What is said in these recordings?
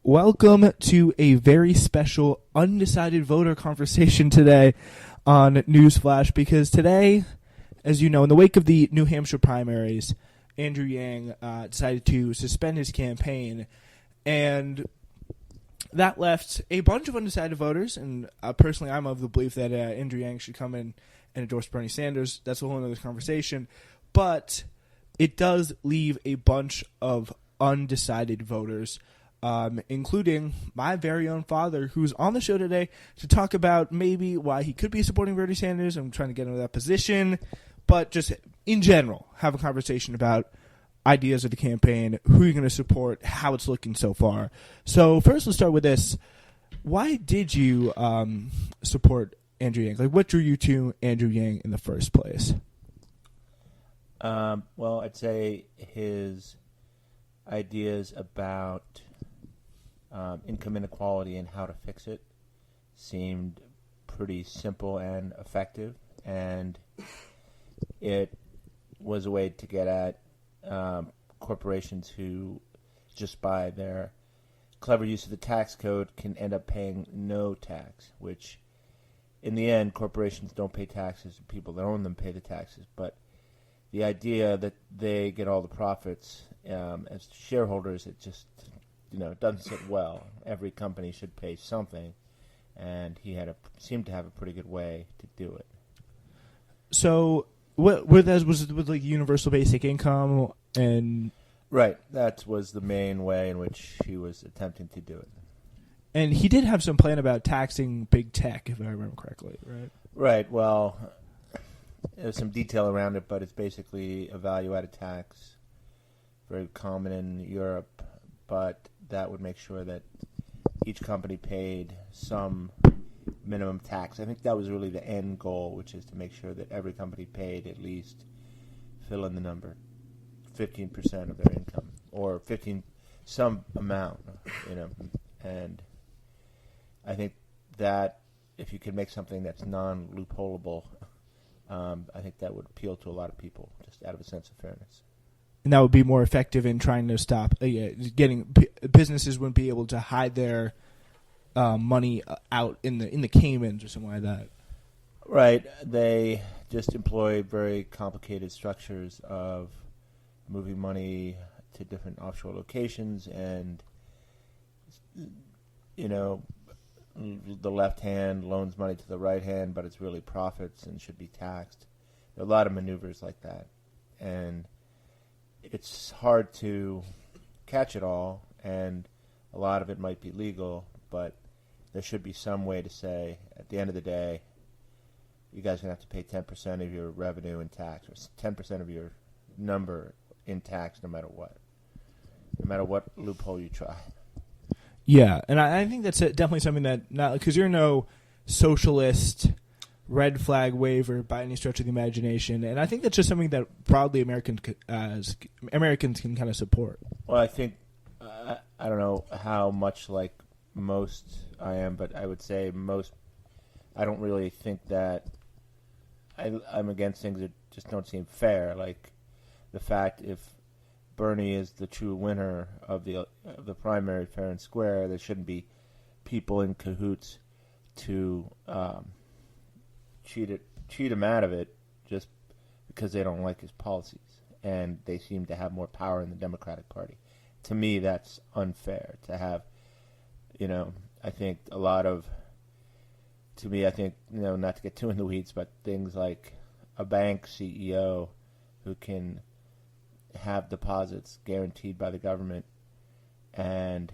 Welcome to a very special undecided voter conversation today on Newsflash, because today, as you know, in the wake of the New Hampshire primaries, Andrew Yang decided to suspend his campaign, and that left a bunch of undecided voters, and personally I'm of the belief that Andrew Yang should come in and endorse Bernie Sanders. That's a whole other conversation, but it does leave a bunch of undecided voters, including my very own father, who's on the show today to talk about maybe why he could be supporting Bernie Sanders. I'm trying to get into that position, but just in general, have a conversation about ideas of the campaign, who you're going to support, how it's looking so far. So first, let's start with this. Why did you support Andrew Yang? Like, what drew you to Andrew Yang in the first place? Well, I'd say his ideas about income inequality and how to fix it seemed pretty simple and effective, and it was a way to get at corporations who, just by their clever use of the tax code, can end up paying no tax, which in the end, corporations don't pay taxes. The people that own them pay the taxes, but the idea that they get all the profits as shareholders, it just, doesn't sit well. Every company should pay something, and he seemed to have a pretty good way to do it. So, was it with like universal basic income and right? That was the main way in which he was attempting to do it. And he did have some plan about taxing big tech, if I remember correctly, right? Right. Well, there's some detail around it, but it's basically a value-added tax, very common in Europe, but that would make sure that each company paid some minimum tax. I think that was really the end goal, which is to make sure that every company paid at least, fill in the number, 15% of their income, or some amount, and I think that if you could make something that's non-loopholeable, I think that would appeal to a lot of people, just out of a sense of fairness. And that would be more effective in trying to stop businesses wouldn't be able to hide their money out in the Caymans or something like that. Right. They just employ very complicated structures of moving money to different offshore locations, and the left hand loans money to the right hand, but it's really profits and should be taxed. There are a lot of maneuvers like that, and it's hard to catch it all, and a lot of it might be legal, but there should be some way to say, at the end of the day, you guys are going to have to pay 10% of your revenue in tax, or 10% of your number in tax, no matter what loophole you try. Yeah, and I think that's definitely something that, not because you're no socialist red flag waver by any stretch of the imagination, and I think that's just something that broadly Americans can kind of support. Well, I think I don't know how much like most I am, but I would say most. I don't really think that I'm against things that just don't seem fair, like the fact if Bernie is the true winner of the primary fair and square, there shouldn't be people in cahoots to cheat him out of it just because they don't like his policies, and they seem to have more power in the Democratic Party. To me, that's unfair to have. I think a lot of. To me, I think not to get too in the weeds, but things like a bank CEO who can have deposits guaranteed by the government and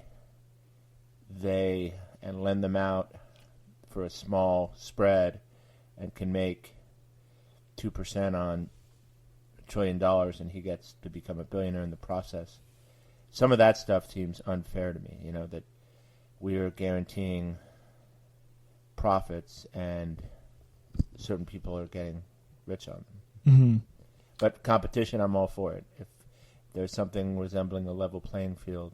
lend them out for a small spread and can make 2% on $1 trillion, and he gets to become a billionaire in the process. Some of that stuff seems unfair to me, that we are guaranteeing profits and certain people are getting rich on them. Mm-hmm. But competition, I'm all for it. If there's something resembling a level playing field,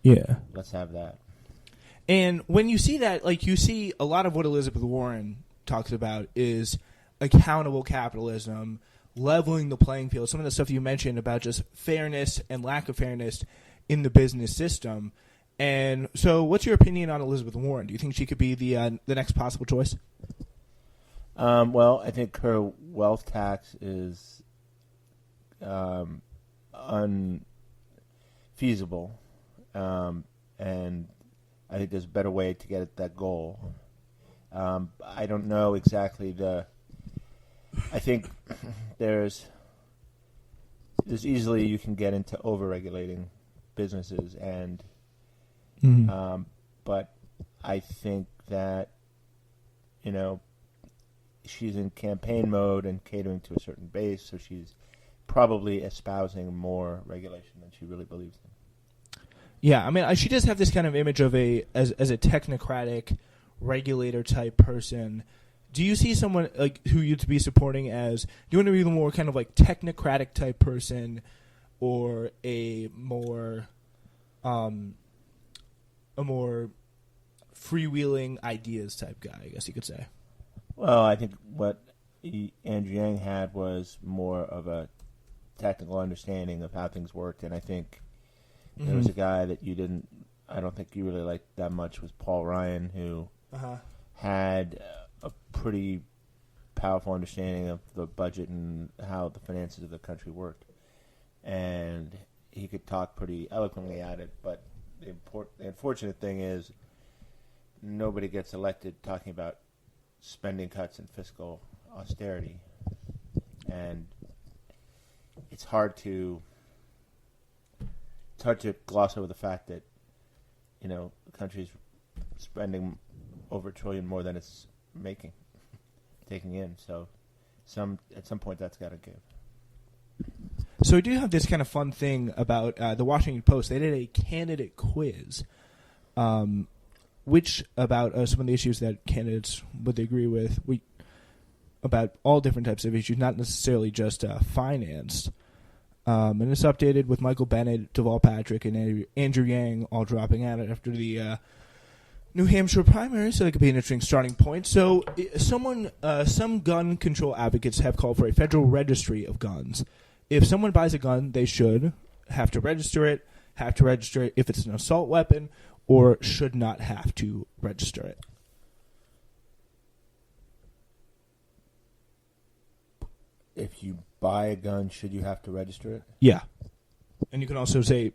yeah, let's have that. And when you see that, like you see a lot of what Elizabeth Warren talks about is accountable capitalism, leveling the playing field, some of the stuff you mentioned about just fairness and lack of fairness in the business system. And so, what's your opinion on Elizabeth Warren? Do you think she could be the next possible choice? Well, I think her wealth tax is unfeasible, and I think there's a better way to get at that goal. I don't know exactly I think there's easily you can get into over-regulating businesses, and but I think that, she's in campaign mode and catering to a certain base, so she's probably espousing more regulation than she really believes in. Yeah, I mean, she does have this kind of image of as a technocratic regulator type person. Do you see someone like who you'd be supporting as? Do you want to be the more kind of like technocratic type person, or a more freewheeling ideas type guy? I guess you could say. Well, I think what Andrew Yang had was more of a technical understanding of how things worked, and I think there was a guy that I don't think you really liked that much, was Paul Ryan, who had a pretty powerful understanding of the budget and how the finances of the country worked. And he could talk pretty eloquently at it, but the unfortunate thing is nobody gets elected talking about spending cuts and fiscal austerity. And it's hard to gloss over the fact that, the country's spending over $1 trillion more than it's taking in. So at some point that's got to give. So we do have this kind of fun thing about the Washington Post. They did a candidate quiz, which about some of the issues that candidates would agree with. About all different types of issues, not necessarily just finance. And it's updated with Michael Bennet, Deval Patrick, and Andrew Yang all dropping out after the New Hampshire primary, so that could be an interesting starting point. So some gun control advocates have called for a federal registry of guns. If someone buys a gun, they should have to register it if it's an assault weapon, or should not have to register it. If you buy a gun, should you have to register it? Yeah. And you can also say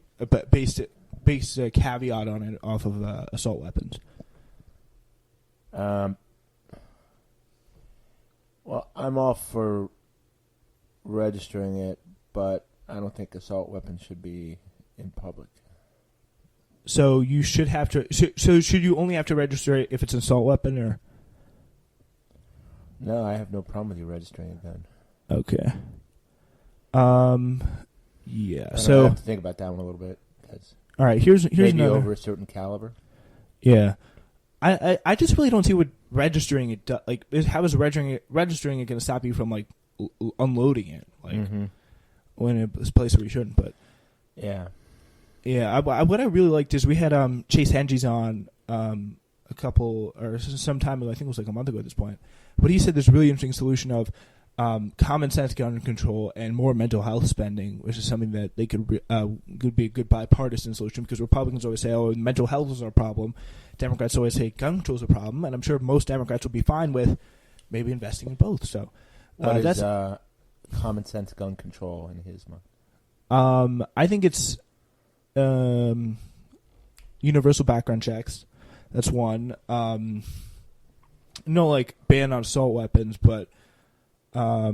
base a caveat on it off of assault weapons. Well, I'm all for registering it, but I don't think assault weapons should be in public. So you should have to. So should you only have to register it if it's an assault weapon, or? No, I have no problem with you registering a gun. Okay. Yeah. So I have to think about that one a little bit. All right. Here's maybe another. Over a certain caliber. Yeah. I just really don't see what registering it like. How is registering it going to stop you from like unloading it, like when it's a place where you shouldn't? But yeah. What I really liked is we had Chase Henges on a couple or some time ago. I think it was like a month ago at this point. But he said this really interesting solution of common sense gun control and more mental health spending, which is something that they could be a good bipartisan solution, because Republicans always say, oh, mental health is our problem. Democrats always say gun control is a problem, and I'm sure most Democrats will be fine with maybe investing in both. So what is common sense gun control in his mind? I think it's universal background checks. That's one. No, like ban on assault weapons, but I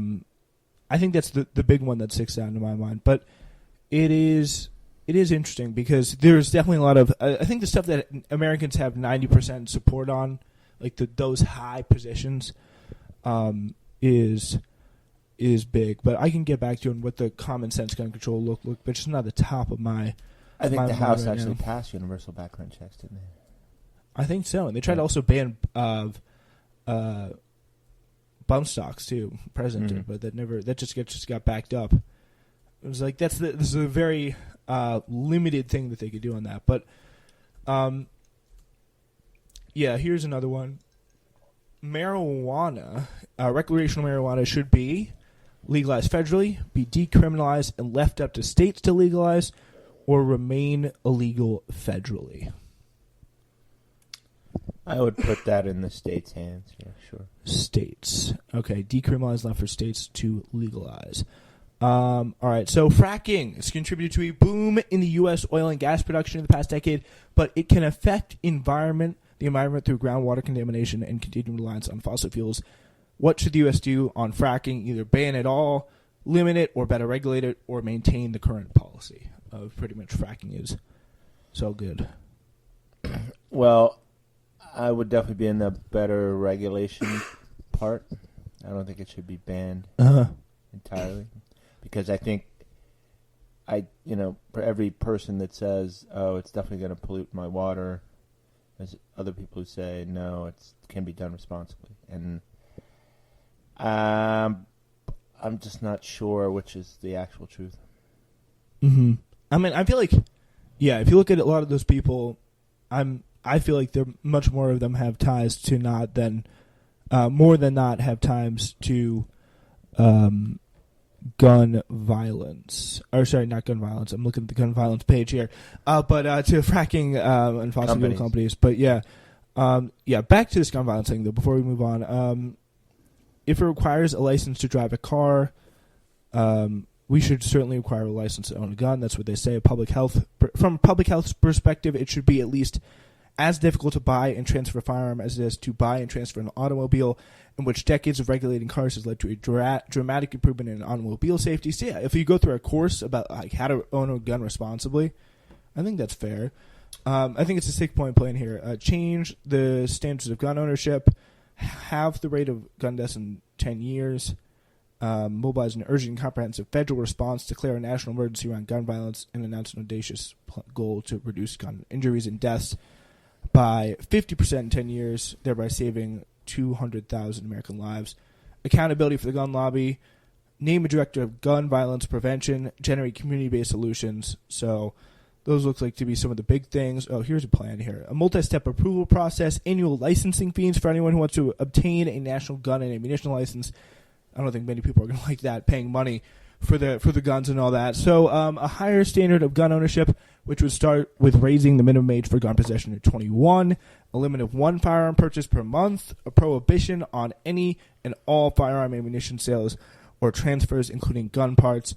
think that's the big one that sticks out in my mind. But it is interesting because there's definitely a lot of I think the stuff that Americans have 90% support on, like those high positions, is big. But I can get back to what the common sense gun control look, but it's not the top of my. I think the House right actually now. passed universal background checks, didn't they? I think so, and they tried to also ban bump stocks too. President did, but that just got backed up. It was like this is a very limited thing that they could do on that. But yeah, here's another one. Marijuana, recreational marijuana should be legalized federally, be decriminalized, and left up to states to legalize, or remain illegal federally. I would put that in the state's hands. Yeah, sure. States. Okay, decriminalize, left for states to legalize. All right, so fracking has contributed to a boom in the U.S. oil and gas production in the past decade, but it can affect the environment through groundwater contamination and continued reliance on fossil fuels. What should the U.S. do on fracking? Either ban it all, limit it, or better regulate it, or maintain the current policy of pretty much fracking is so good. Well, I would definitely be in the better regulation part. I don't think it should be banned entirely, because I think for every person that says, "Oh, it's definitely going to pollute my water," there's other people who say, "No, it can be done responsibly." And I'm just not sure which is the actual truth. Mm-hmm. I mean, I feel like, if you look at a lot of those people, I feel like much more of them have ties to not than more than not have ties to gun violence. Or sorry, not gun violence. I'm looking at the gun violence page here. But to fracking and fossil fuel companies. But back to this gun violence thing though. Before we move on, if it requires a license to drive a car, we should certainly require a license to own a gun. That's what they say. From a public health perspective, it should be at least as difficult to buy and transfer a firearm as it is to buy and transfer an automobile, in which decades of regulating cars has led to a dramatic improvement in automobile safety. So if you go through a course about how to own a gun responsibly, I think that's fair. I think it's a 6-point plan here. Change the standards of gun ownership, halve the rate of gun deaths in 10 years, mobilize an urgent and comprehensive federal response, declare a national emergency around gun violence, and announce an audacious goal to reduce gun injuries and deaths by 50% in 10 years, thereby saving 200,000 American lives. Accountability for the gun lobby, name a director of gun violence prevention, generate community-based solutions. So those look like to be some of the big things. Oh, here's a plan here. A multi-step approval process, annual licensing fees for anyone who wants to obtain a national gun and ammunition license. I don't think many people are going to like that, paying money for the guns and all that. So a higher standard of gun ownership, which would start with raising the minimum age for gun possession to 21, a limit of one firearm purchase per month, a prohibition on any and all firearm ammunition sales or transfers, including gun parts,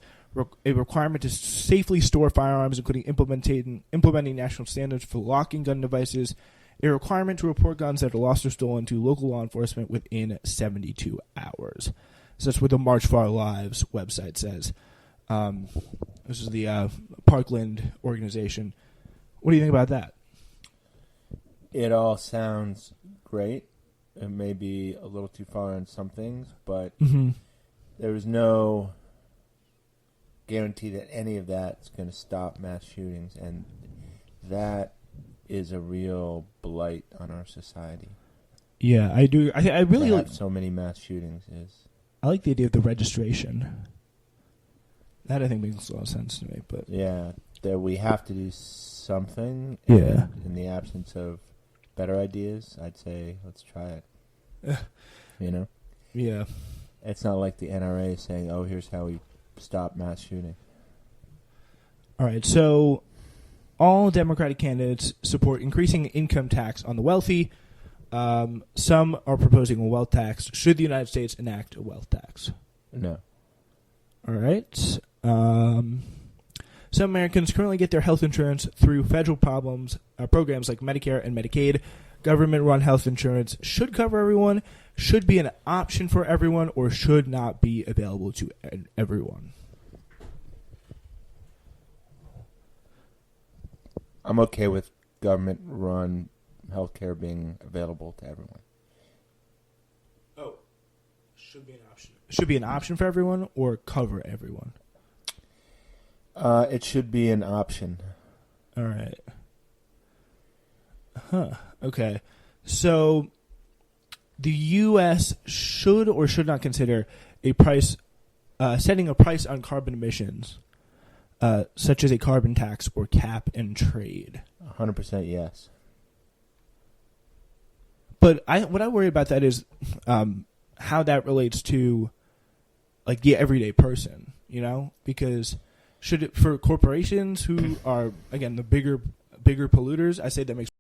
a requirement to safely store firearms, including implementing national standards for locking gun devices, a requirement to report guns that are lost or stolen to local law enforcement within 72 hours. So that's what the March for Our Lives website says. This is the Parkland organization. What do you think about that? It all sounds great. It may be a little too far on some things, but there is no guarantee that any of that's going to stop mass shootings, and that is a real blight on our society. Yeah, I do. I really like so many mass shootings is. I like the idea of the registration. That I think makes a lot of sense to me. But yeah, that we have to do something. Yeah. In the absence of better ideas, I'd say let's try it. Yeah. It's not like the NRA saying, "Oh, here's how we stop mass shooting." All right, so all Democratic candidates support increasing income tax on the wealthy. Some are proposing a wealth tax. Should the United States enact a wealth tax? No. All right. Some Americans currently get their health insurance through federal programs like Medicare and Medicaid. Government-run health insurance should cover everyone, should be an option for everyone, or should not be available to everyone. I'm okay with government-run healthcare being available to everyone. Oh, should be an option. Should be an option for everyone or cover everyone? It should be an option. All right. Okay. So the U.S. should or should not consider a price, setting a price on carbon emissions, such as a carbon tax or cap and trade. 100% yes. But what I worry about that is how that relates to like the everyday person, because should it for corporations who are again the bigger polluters, I say that makes